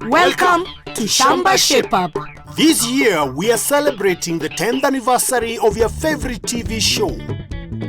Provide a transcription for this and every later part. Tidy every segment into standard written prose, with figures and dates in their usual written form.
Welcome to Shamba Shape Up. This year, we are celebrating the 10th anniversary of your favorite TV show.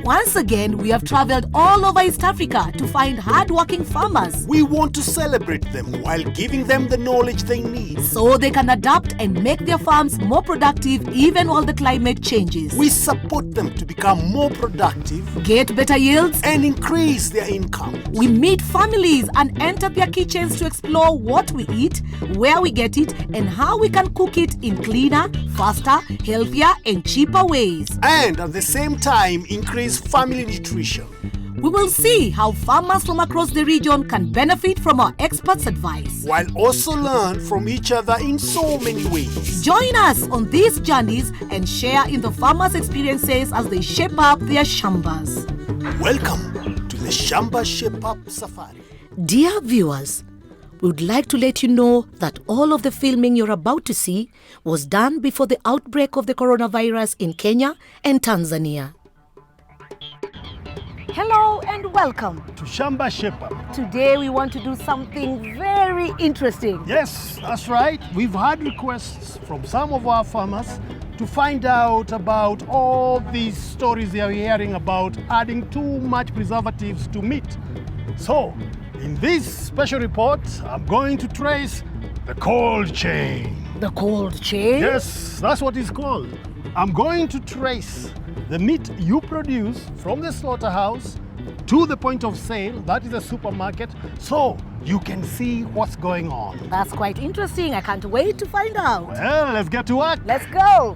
Once again, we have traveled all over East Africa to find hard-working farmers. We want to celebrate them while giving them the knowledge they need, so they can adapt and make their farms more productive even while the climate changes. We support them to become more productive, get better yields, and increase their income. We meet families and enter their kitchens to explore what we eat, where we get it, and how we can cook it in cleaner, faster, healthier, and cheaper ways. And at the same time, increase family nutrition. We will see how farmers from across the region can benefit from our experts' advice, while also learn from each other in so many ways. Join us on these journeys and share in the farmers' experiences as they shape up their shambas. Welcome to the Shamba Shape Up Safari. Dear viewers, we would like to let you know that all of the filming you're about to see was done before the outbreak of the coronavirus in Kenya and Tanzania. Hello and welcome to Shamba Shape Up. Today we want to do something very interesting. Yes, that's right. We've had requests from some of our farmers to find out about all these stories they are hearing about adding too much preservatives to meat. So, in this special report, I'm going to trace the cold chain. The cold chain? Yes, that's what it's called. I'm going to trace the meat you produce from the slaughterhouse to the point of sale, that is the supermarket, so you can see what's going on. That's quite interesting. I can't wait to find out. Well, let's get to work. Let's go.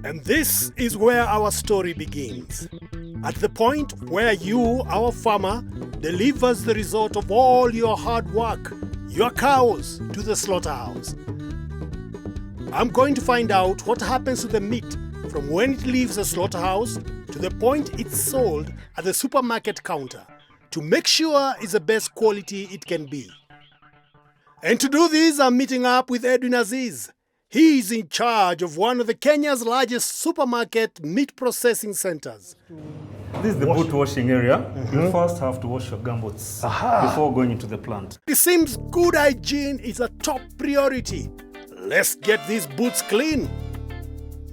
And this is where our story begins. At the point where you, our farmer, delivers the result of all your hard work, your cows, to the slaughterhouse. I'm going to find out what happens to the meat from when it leaves the slaughterhouse to the point it's sold at the supermarket counter to make sure it's the best quality it can be. And to do this, I'm meeting up with Edwin Aziz. He is in charge of one of the Kenya's largest supermarket meat processing centers. This is the boot washing area. You first have to wash your gumboots before going into the plant. It seems good hygiene is a top priority. Let's get these boots clean.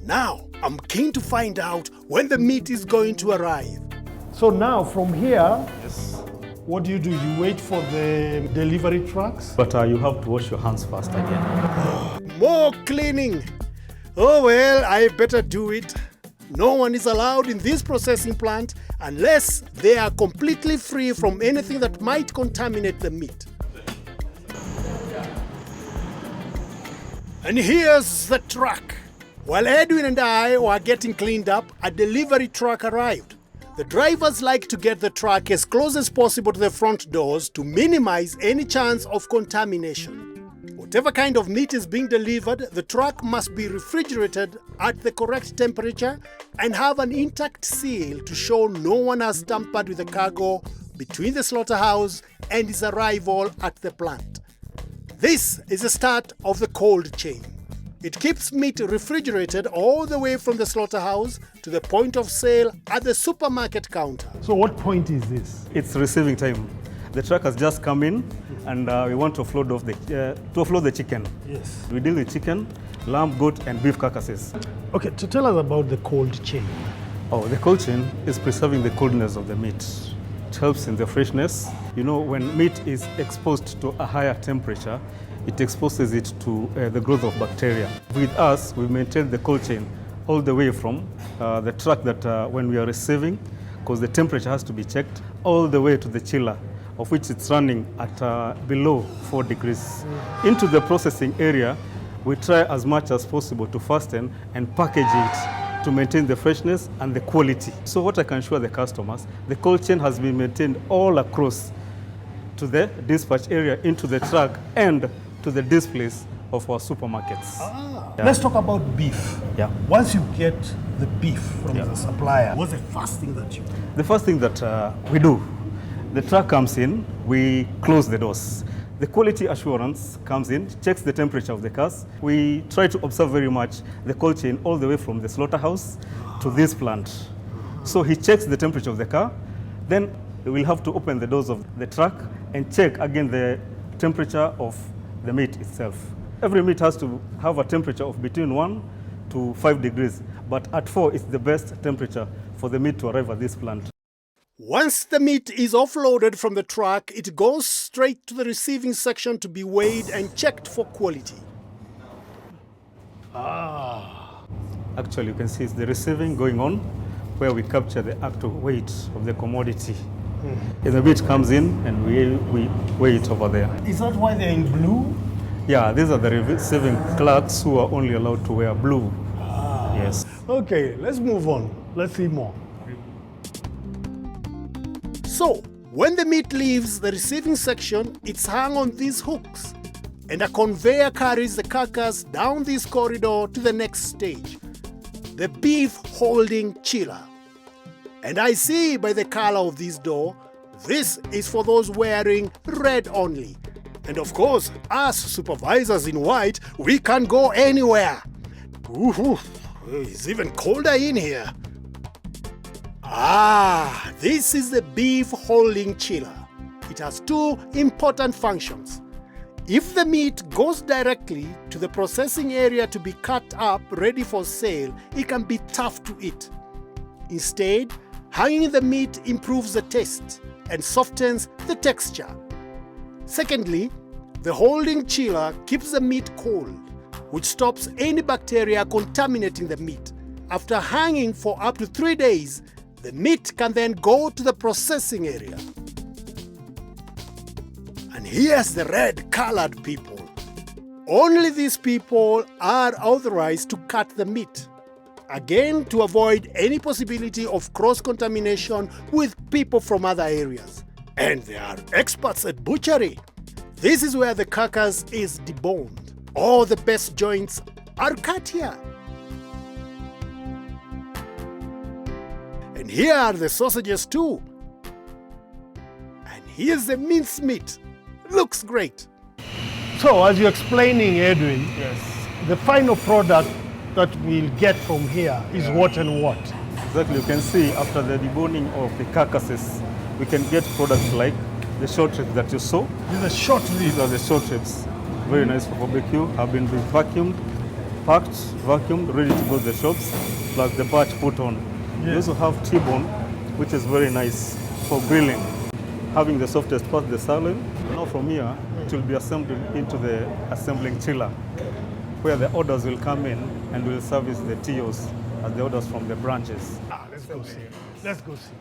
Now, I'm keen to find out when the meat is going to arrive. So now, from here, what do? You wait for the delivery trucks? But you have to wash your hands first again. More cleaning. Oh well, I better do it. No one is allowed in this processing plant unless they are completely free from anything that might contaminate the meat. And here's the truck. While Edwin and I were getting cleaned up, a delivery truck arrived. The drivers like to get the truck as close as possible to the front doors to minimize any chance of contamination. Whatever kind of meat is being delivered, the truck must be refrigerated at the correct temperature and have an intact seal to show no one has tampered with the cargo between the slaughterhouse and its arrival at the plant. This is the start of the cold chain. It keeps meat refrigerated all the way from the slaughterhouse to the point of sale at the supermarket counter. So what point is this? It's receiving time. The truck has just come in and we want to offload the chicken. Yes. We deal with chicken, lamb, goat, and beef carcasses. Okay, so tell us about the cold chain. Oh, the cold chain is preserving the coldness of the meat. It helps in the freshness. You know, when meat is exposed to a higher temperature, it exposes it to the growth of bacteria. With us, we maintain the cold chain all the way from the truck that when we are receiving, because the temperature has to be checked, all the way to the chiller, of which it's running at below 4 degrees. Into the processing area, we try as much as possible to fasten and package it to maintain the freshness and the quality. So what I can assure the customers, the cold chain has been maintained all across to the dispatch area, into the truck, and to the displays of our supermarkets. Let's talk about beef. Yeah. Once you get the beef from the supplier, what's the first thing that you do? The first thing that we do, the truck comes in, we close the doors. The quality assurance comes in, checks the temperature of the cars. We try to observe very much the cold chain all the way from the slaughterhouse to this plant. So he checks the temperature of the car. Then we will have to open the doors of the truck and check again the temperature of the meat itself. Every meat has to have a temperature of between 1 to 5 degrees, but at 4 is the best temperature for the meat to arrive at this plant. Once the meat is offloaded from the truck, it goes straight to the receiving section to be weighed and checked for quality. Actually, you can see it's the receiving going on, where we capture the actual weight of the commodity. And the meat comes in and we weigh it over there. Is that why they're in blue? Yeah, these are the receiving clerks who are only allowed to wear blue. Yes. Okay, let's move on. Let's see more. So, when the meat leaves the receiving section, it's hung on these hooks, and a conveyor carries the carcass down this corridor to the next stage, the beef holding chiller. And I see by the color of this door, this is for those wearing red only. And of course, us supervisors in white, we can go anywhere. Ooh, it's even colder in here. This is the beef holding chiller. It has two important functions. If the meat goes directly to the processing area to be cut up ready for sale, it can be tough to eat. Instead, hanging the meat improves the taste and softens the texture. Secondly, the holding chiller keeps the meat cold, which stops any bacteria contaminating the meat. After hanging for up to 3 days, the meat can then go to the processing area. And here's the red-colored people. Only these people are authorized to cut the meat. Again, to avoid any possibility of cross-contamination with people from other areas. And they are experts at butchery. This is where the carcass is deboned. All the best joints are cut here. And here are the sausages too. And here's the mincemeat. Looks great. So, as you're explaining, Edwin, the final product that we'll get from here is what and what? Exactly, you can see after the deboning of the carcasses, we can get products like the short ribs that you saw. These are short ribs. These are the short ribs. Very nice for barbecue. Have been vacuumed, packed, vacuumed, ready to go to the shops, plus the batch put on. We also have T-bone, which is very nice for grilling. Having the softest part, the sirloin. Now from here, it will be assembled into the assembling chiller, where the orders will come in and will service the TOs as the orders from the branches. Let's go see. Let's go see.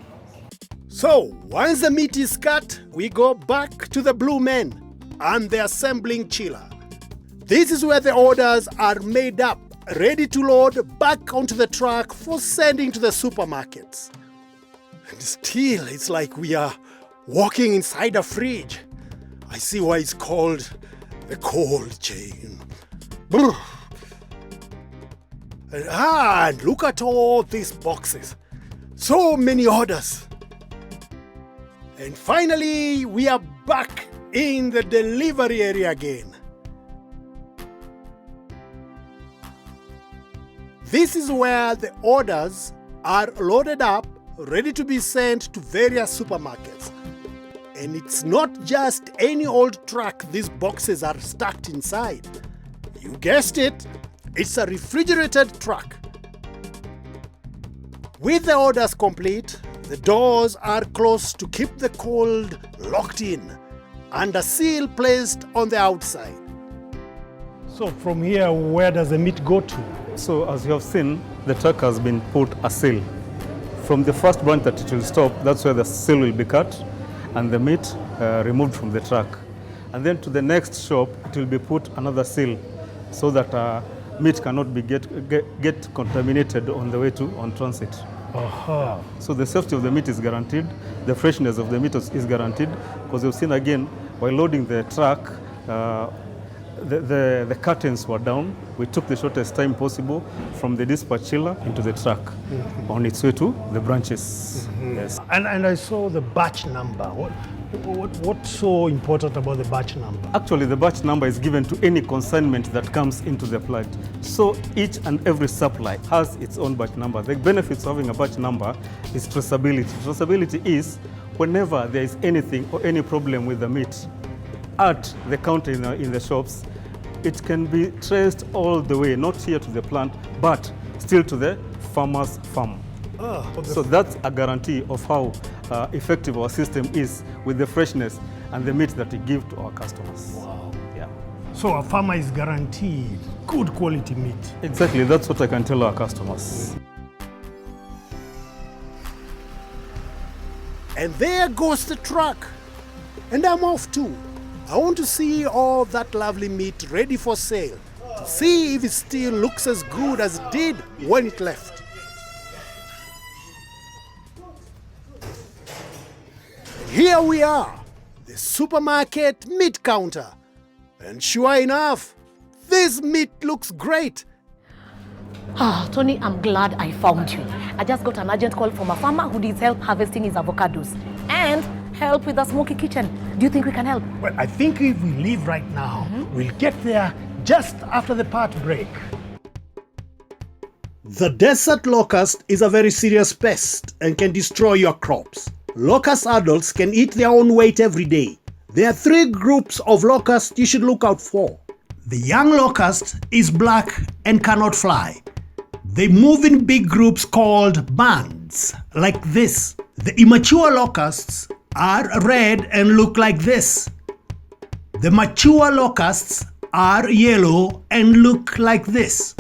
So, once the meat is cut, we go back to the blue men and the assembling chiller. This is where the orders are made up, ready to load back onto the truck for sending to the supermarkets. And still, it's like we are walking inside a fridge. I see why it's called the cold chain. And look at all these boxes. So many orders. And finally, we are back in the delivery area again. This is where the orders are loaded up, ready to be sent to various supermarkets. And it's not just any old truck these boxes are stacked inside. You guessed it, it's a refrigerated truck. With the orders complete, the doors are closed to keep the cold locked in and a seal placed on the outside. So from here, where does the meat go to? So as you have seen, the truck has been put a seal. From the first branch that it will stop, that's where the seal will be cut and the meat removed from the truck. And then to the next shop, it will be put another seal so that meat cannot be get contaminated on the way to on transit. So the safety of the meat is guaranteed, the freshness of the meat is guaranteed, because you've seen again, while loading the truck, the curtains were down. We took the shortest time possible from the dispatch chiller into the truck on its way to the branches. Yes. And I saw the batch number. What's so important about the batch number? Actually, the batch number is given to any consignment that comes into the plant. So each and every supply has its own batch number. The benefits of having a batch number is traceability. Traceability is whenever there is anything or any problem with the meat at the counter in the shops, it can be traced all the way, not here to the plant, but still to the farmer's farm. So that's a guarantee of how effective our system is with the freshness and the meat that we give to our customers. Wow. Yeah. So a farmer is guaranteed good quality meat. Exactly, that's what I can tell our customers. And there goes the truck. And I'm off too. I want to see all that lovely meat ready for sale. To see if it still looks as good as it did when it left. And here we are, the supermarket meat counter. And sure enough, this meat looks great. Tony, I'm glad I found you. I just got an urgent call from a farmer who needs help harvesting his avocados and help with the smoky kitchen. Do you think we can help? Well, I think if we leave right now, we'll get there just after the part break. The desert locust is a very serious pest and can destroy your crops. Locust adults can eat their own weight every day. There are 3 groups of locusts you should look out for. The young locust is black and cannot fly. They move in big groups called bands, like this. The immature locusts are red and look like this. The mature locusts are yellow and look like this.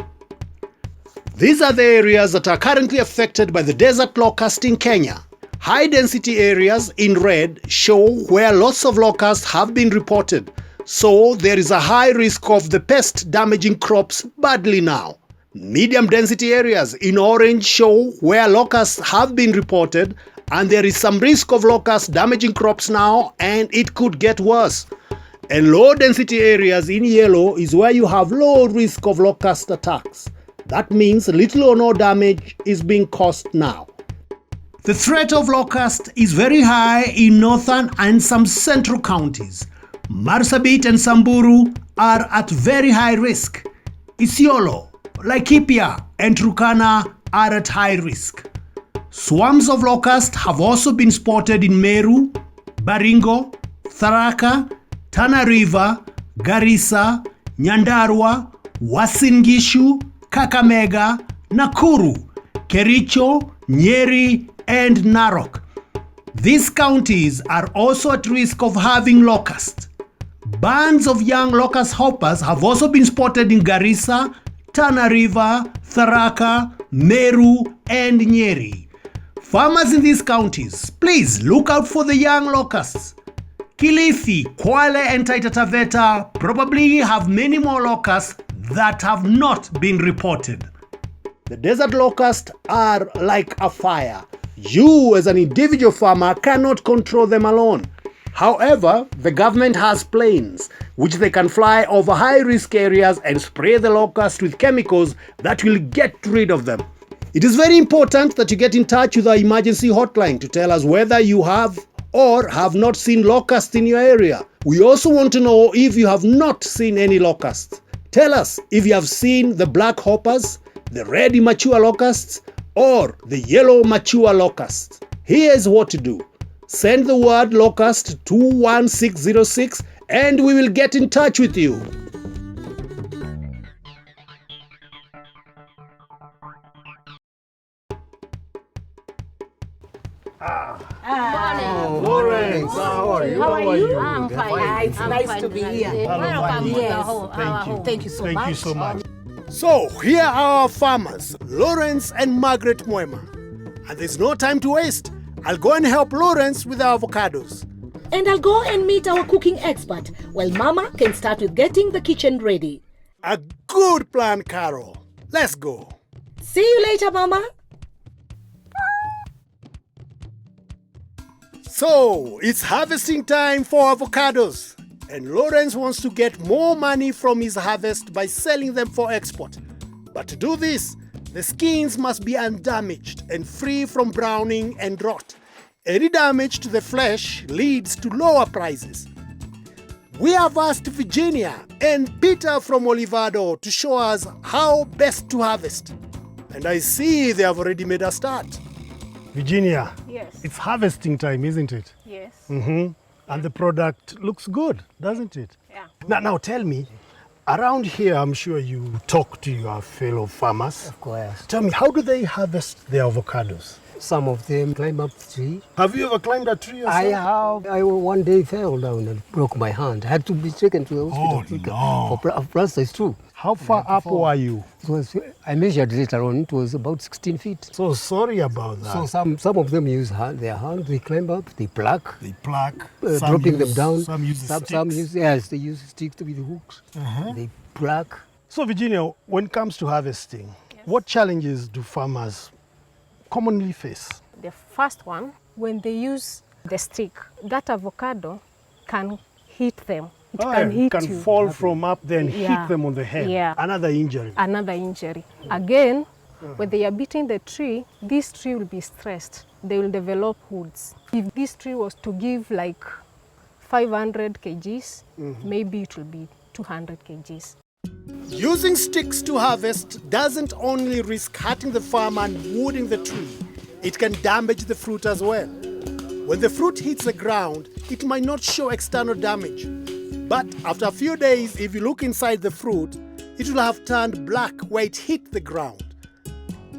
These are the areas that are currently affected by the desert locust in Kenya. High density areas in red show where lots of locusts have been reported. So there is a high risk of the pest damaging crops badly now. Medium density areas in orange show where locusts have been reported, and there is some risk of locusts damaging crops now, and it could get worse. And low density areas in yellow is where you have low risk of locust attacks. That means little or no damage is being caused now. The threat of locust is very high in northern and some central counties. Marsabit and Samburu are at very high risk. Isiolo, Laikipia and Turkana are at high risk. Swarms of locusts have also been spotted in Meru, Baringo, Tharaka, Tana River, Garissa, Nyandarua, Uasin Gishu, Kakamega, Nakuru, Kericho, Nyeri and Narok. These counties are also at risk of having locusts. Bands of young locust hoppers have also been spotted in Garissa, Tana River, Tharaka, Meru and Nyeri. Farmers in these counties, please look out for the young locusts. Kilifi, Kwale and Taita Taveta probably have many more locusts that have not been reported. The desert locusts are like a fire. You as an individual farmer cannot control them alone. However, the government has planes which they can fly over high-risk areas and spray the locusts with chemicals that will get rid of them. It is very important that you get in touch with our emergency hotline to tell us whether you have or have not seen locusts in your area. We also want to know if you have not seen any locusts. Tell us if you have seen the black hoppers, the red immature locusts, or the yellow mature locusts. Here's what to do. Send the word locust to 21606 and we will get in touch with you. Laurence, how are you? How are you? I'm fine. It's nice to be here. Welcome to the Yes. whole. Thank you so Thank much. you so much. So, here are our farmers, Laurence and Margaret Mwema. And there's no time to waste. I'll go and help Laurence with the avocados. And I'll go and meet our cooking expert while Mama can start with getting the kitchen ready. A good plan, Carol. Let's go. See you later, Mama. So, it's harvesting time for avocados. And Laurence wants to get more money from his harvest by selling them for export. But to do this, the skins must be undamaged and free from browning and rot. Any damage to the flesh leads to lower prices. We have asked Virginia and Peter from Olivado to show us how best to harvest. And I see they have already made a start. Virginia, Yes. it's harvesting time, isn't it? Yes. And the product looks good, doesn't it? Yeah. Now tell me, around here, I'm sure you talk to your fellow farmers. Of course. Tell me, how do they harvest their avocados? Some of them climb up the tree. Have you ever climbed a tree yourself? I have. I one day fell down and broke my hand. I had to be taken to the hospital for plaster. It's true. How far up were you? It was, I measured later on. It was about 16 feet. So sorry about that. So some of them use their hands. They climb up. They pluck. They pluck, Dropping them down. Some use sticks. Some use, yes, they use sticks with hooks. They pluck. So Virginia, when it comes to harvesting, what challenges do farmers commonly face? The first one, when they use the stick, that avocado can hit them. It can hit can you. fall from up there and Yeah. hit them on the head. Yeah. Another injury. Another injury. Again, when they are beating the tree, this tree will be stressed. They will develop wounds. If this tree was to give like 500 kgs, maybe it will be 200 kgs. Using sticks to harvest doesn't only risk hurting the farmer and wounding the tree, it can damage the fruit as well. When the fruit hits the ground, it might not show external damage. But after a few days, if you look inside the fruit, it will have turned black where it hit the ground.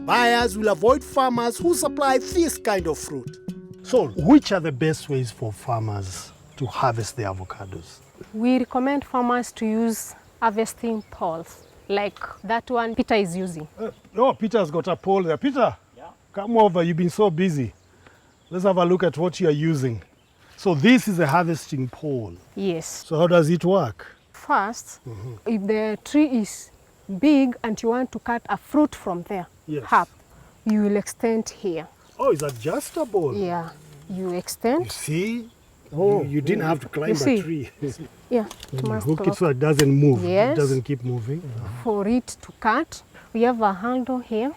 Buyers will avoid farmers who supply this kind of fruit. So, which are the best ways for farmers to harvest their avocados? We recommend farmers to use harvesting poles, like that one Peter is using. Oh, Peter's got a pole there. Peter, come over. You've been so busy. Let's have a look at what you're using. So this is a harvesting pole. Yes. So how does it work? First, if the tree is big and you want to cut a fruit from there, Yes. up, you will extend here. Oh, it's adjustable. Yeah, you You extend. see? Oh, you didn't have to climb You a see? tree. Yeah, it You must hook it lock. so it doesn't move. It Yes. doesn't keep moving. For it to cut, we have a handle here,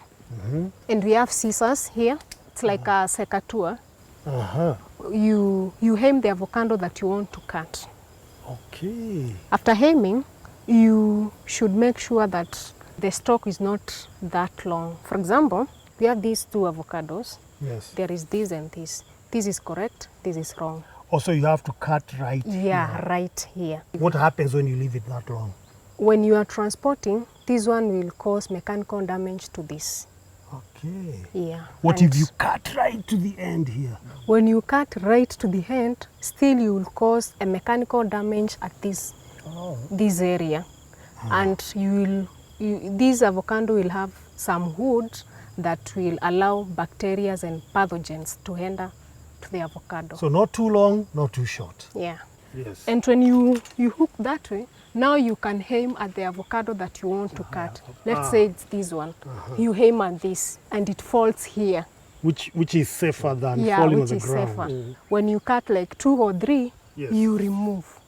and we have scissors here. It's like a secateur. You hem the avocado that you want to cut. Okay. After hemming, you should make sure that the stalk is not that long. For example, we have these two avocados. Yes. There is this and this. This is correct, this is wrong. Also, you have to cut right Yeah, here. right here. What happens when you leave it that long? When you are transporting, this one will cause mechanical damage to this. Okay. Yeah. What And if you cut right to the end here? when you cut right to the end, still you will cause a mechanical damage at this area. And this avocado will have some wood that will allow bacteria and pathogens to enter to the avocado. So not too long, not too short. Yeah. Yes. And when you hook that way, now you can aim at the avocado that you want to cut. Let's say it's this one. You aim at this and it falls here. Which is safer than Yeah, falling on which the is ground. safer. When you cut like 2 or 3, Yes. you remove.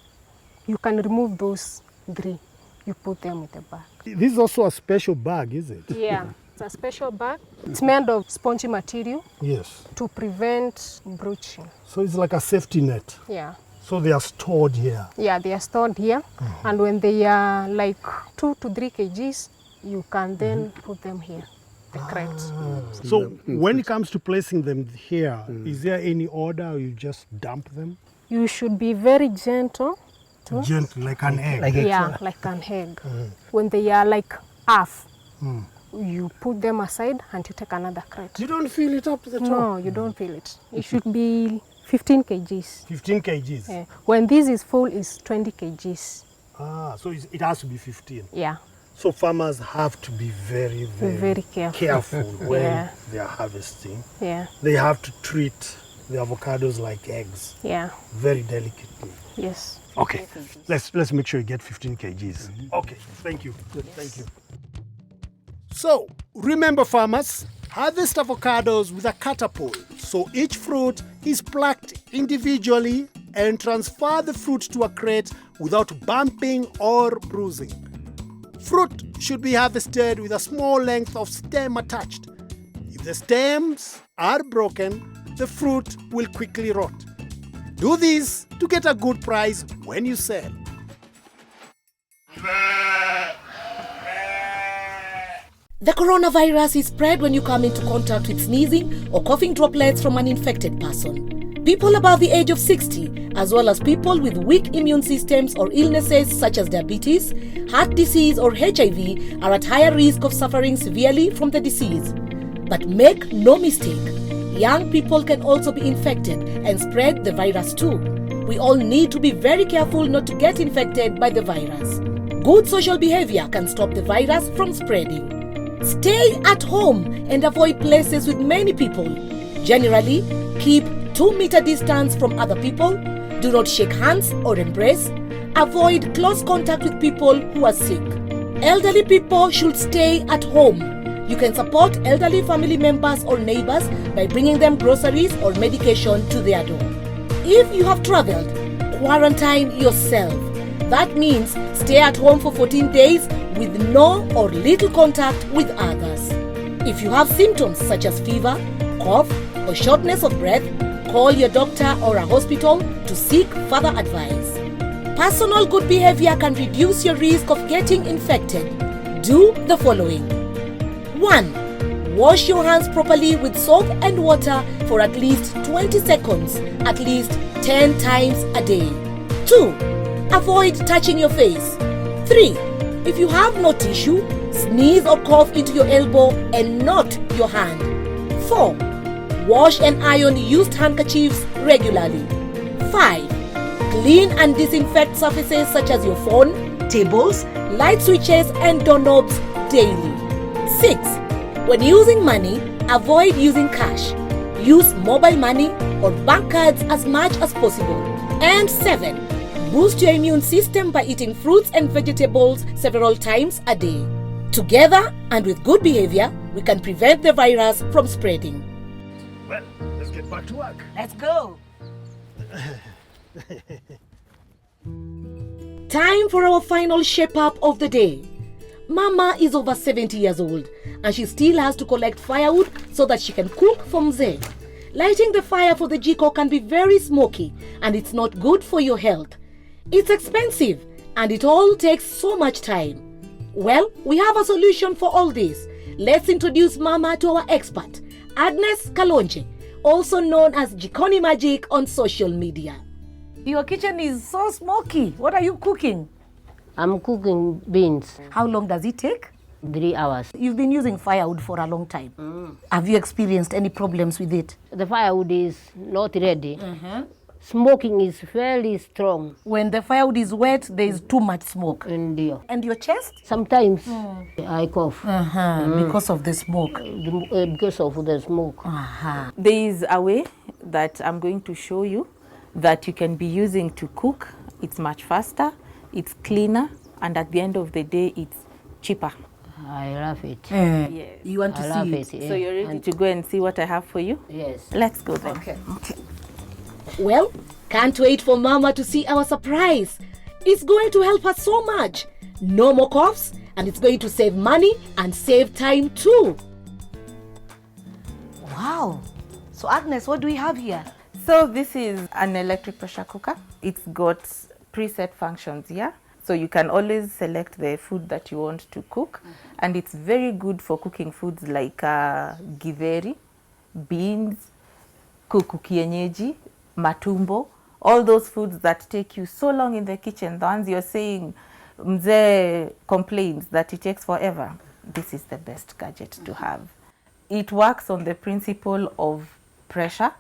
You can remove those 3. You put them in the bag. This is also a special bag, is it? Yeah, it's a special bag. It's made of spongy material Yes. to prevent broaching. So it's like a safety net. Yeah. So they are stored here. Yeah, they are stored here. And when they are like 2 to 3 kgs, you can then put them here, the crates. So when it comes to placing them here, is there any order or you just dump them? You should be very gentle. Gently, like an egg. Like Yeah, like an egg. When they are like half, you put them aside and you take another crate. You don't fill it up to the top? No, you don't feel it. It should be 15 kgs. 15 kgs. Yeah. When this is full, it's 20 kgs. So it has to be 15. Yeah, So farmers have to be very, very careful. careful when Yeah. they are harvesting. Yeah, They have to treat the avocados like eggs, yeah, very delicately. yes. Okay, let's make sure you get 15 kgs. Okay, thank you. Thank you. So, remember farmers, harvest avocados with a catapult. So each fruit is plucked individually and transfer the fruit to a crate without bumping or bruising. Fruit should be harvested with a small length of stem attached. If the stems are broken, the fruit will quickly rot. Do this to get a good price when you sell. The coronavirus is spread when you come into contact with sneezing or coughing droplets from an infected person. People above the age of 60, as well as people with weak immune systems or illnesses such as diabetes, heart disease or HIV, are at higher risk of suffering severely from the disease. But make no mistake, young people can also be infected and spread the virus too. We all need to be very careful not to get infected by the virus. Good social behavior can stop the virus from spreading. Stay at home and avoid places with many people. Generally, keep 2-meter distance from other people. Do not shake hands or embrace. Avoid close contact with people who are sick. Elderly people should stay at home. You can support elderly family members or neighbors by bringing them groceries or medication to their door. If you have traveled, quarantine yourself. That means stay at home for 14 days with no or little contact with others. If you have symptoms such as fever, cough, or shortness of breath, call your doctor or a hospital to seek further advice. Personal good behavior can reduce your risk of getting infected. Do the following. 1. Wash your hands properly with soap and water for at least 20 seconds, at least 10 times a day. 2. Avoid touching your face. 3. If you have no tissue, sneeze or cough into your elbow and not your hand. 4. Wash and iron used handkerchiefs regularly. 5. Clean and disinfect surfaces such as your phone, tables, light switches and doorknobs daily. 6. When using money, avoid using cash. Use mobile money or bank cards as much as possible. And 7. Boost your immune system by eating fruits and vegetables several times a day. Together and with good behavior, we can prevent the virus from spreading. Well, let's get back to work. Let's go! Time for our final shape up of the day. Mama is over 70 years old and she still has to collect firewood so that she can cook for mzee. Lighting the fire for the jiko can be very smoky and it's not good for your health. It's expensive and it all takes so much time. Well, we have a solution for all this. Let's introduce Mama to our expert, Agnes Kalonje, also known as Jikoni Magic on social media. Your kitchen is so smoky. What are you cooking? I'm cooking beans, How long does it take? 3 hours. You've been using firewood for a long time. Have you experienced any problems with it? The firewood is not ready. Smoking is very strong When the firewood is wet, there is too much smoke. in there. And your chest? Sometimes I cough Because of the smoke. because of the smoke. There is a way that I'm going to show you that you can be using to cook. It's much faster, it's cleaner, and at the end of the day, it's cheaper. I love it. Yes. You want to I love see it. it? So you're ready to go and see what I have for you? Yes. Let's go then. Okay. Well, can't wait for Mama to see our surprise. It's going to help us so much. No more coughs, and it's going to save money and save time too. Wow. So Agnes, what do we have here? So this is an electric pressure cooker. It's got preset functions here. So you can always select the food that you want to cook. And it's very good for cooking foods like githeri, beans, kuku kienyeji, matumbo, all those foods that take you so long in the kitchen, the ones you're saying mzee complains that it takes forever. This is the best gadget to have. It works on the principle of pressure.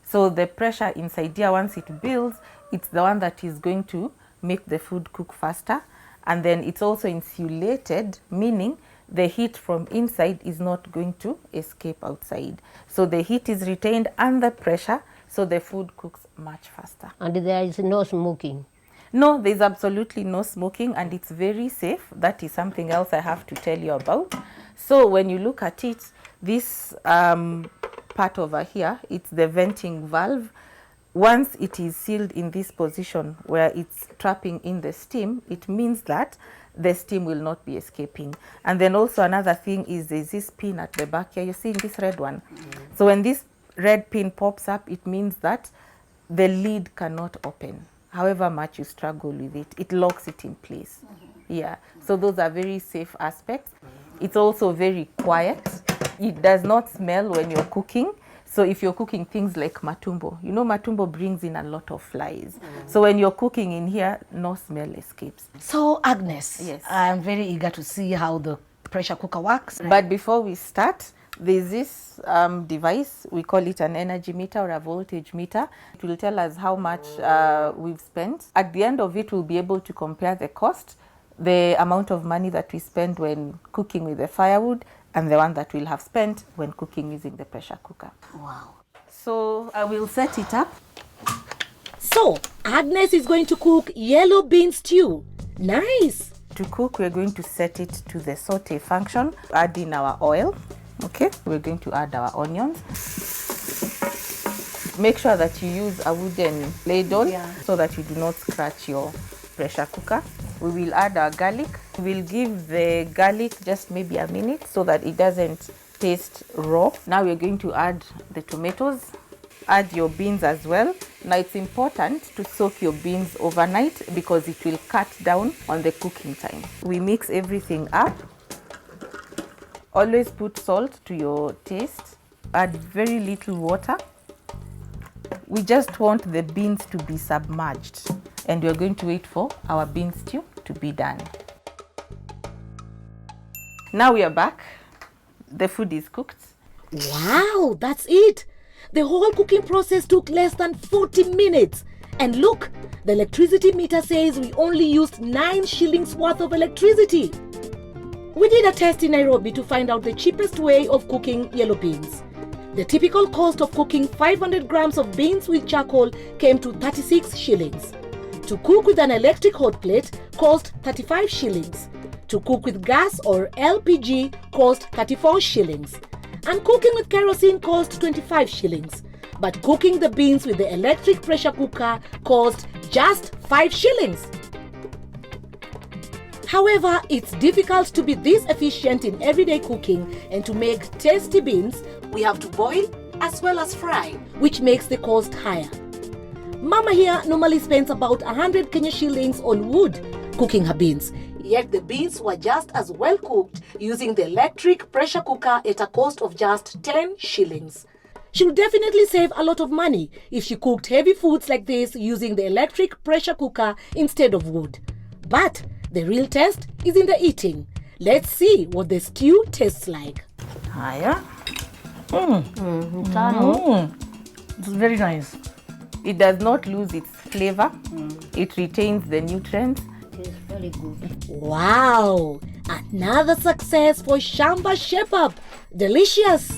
So the pressure inside here, once it builds, it's the one that is going to make the food cook faster. And then it's also insulated, meaning the heat from inside is not going to escape outside. So the heat is retained and the pressure, so the food cooks much faster. And there is no smoking. No, there's absolutely no smoking and it's very safe. That is something else I have to tell you about. So when you look at it, this part over here, it's the venting valve. Once it is sealed in this position where it's trapping in the steam, it means that the steam will not be escaping. And then also another thing is there's this pin at the back here. You're seeing this red one. So when this red pin pops up, it means that the lid cannot open. However much you struggle with it, it locks it in place. Yeah, so those are very safe aspects. It's also very quiet. It does not smell when you're cooking. So if you're cooking things like matumbo, you know matumbo brings in a lot of flies. So when you're cooking in here, no smell escapes. So Agnes, Yes. I'm very eager to see how the pressure cooker works. But before we start, there's this device, we call it an energy meter or a voltage meter. It will tell us how much we've spent. At the end of it, we'll be able to compare the cost, the amount of money that we spend when cooking with the firewood, and the one that we'll have spent when cooking using the pressure cooker. Wow. So I will set it up. So, Agnes is going to cook yellow bean stew. Nice. To cook, we're going to set it to the saute function. Add in our oil. Okay, we're going to add our onions. Make sure that you use a wooden ladle so that you do not scratch your pressure cooker. We will add our garlic. We'll give the garlic just maybe a minute so that it doesn't taste raw. Now we're going to add the tomatoes. Add your beans as well. Now it's important to soak your beans overnight because it will cut down on the cooking time. We mix everything up. Always put salt to your taste. Add very little water. We just want the beans to be submerged, and we're going to wait for our bean stew to be done. Now we are back. The food is cooked. Wow, that's it. The whole cooking process took less than 40 minutes. And look, the electricity meter says we only used 9 shillings worth of electricity. We did a test in Nairobi to find out the cheapest way of cooking yellow beans. The typical cost of cooking 500 grams of beans with charcoal came to 36 shillings. To cook with an electric hot plate cost 35 shillings. To cook with gas or LPG cost 34 shillings. And cooking with kerosene cost 25 shillings. But cooking the beans with the electric pressure cooker cost just 5 shillings. However, it's difficult to be this efficient in everyday cooking, and to make tasty beans, we have to boil as well as fry, which makes the cost higher. Mama here normally spends about 100 Kenya shillings on wood cooking her beans, yet the beans were just as well cooked using the electric pressure cooker at a cost of just 10 shillings. She would definitely save a lot of money if she cooked heavy foods like this using the electric pressure cooker instead of wood. But the real test is in the eating. Let's see what the stew tastes like. Haya. It's very nice. It does not lose its flavor. It retains the nutrients. It's very good. Wow! Another success for Shamba Shape Up. Delicious!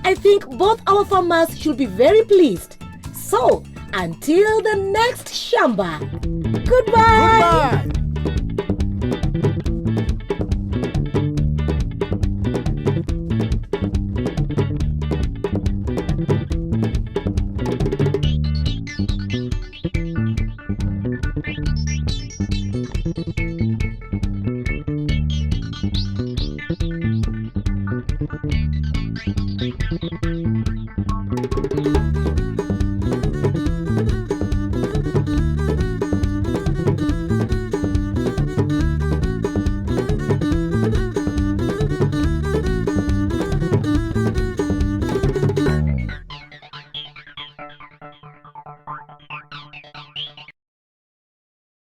I think both our farmers should be very pleased. So, until the next Shamba. Goodbye! Goodbye. Thank you.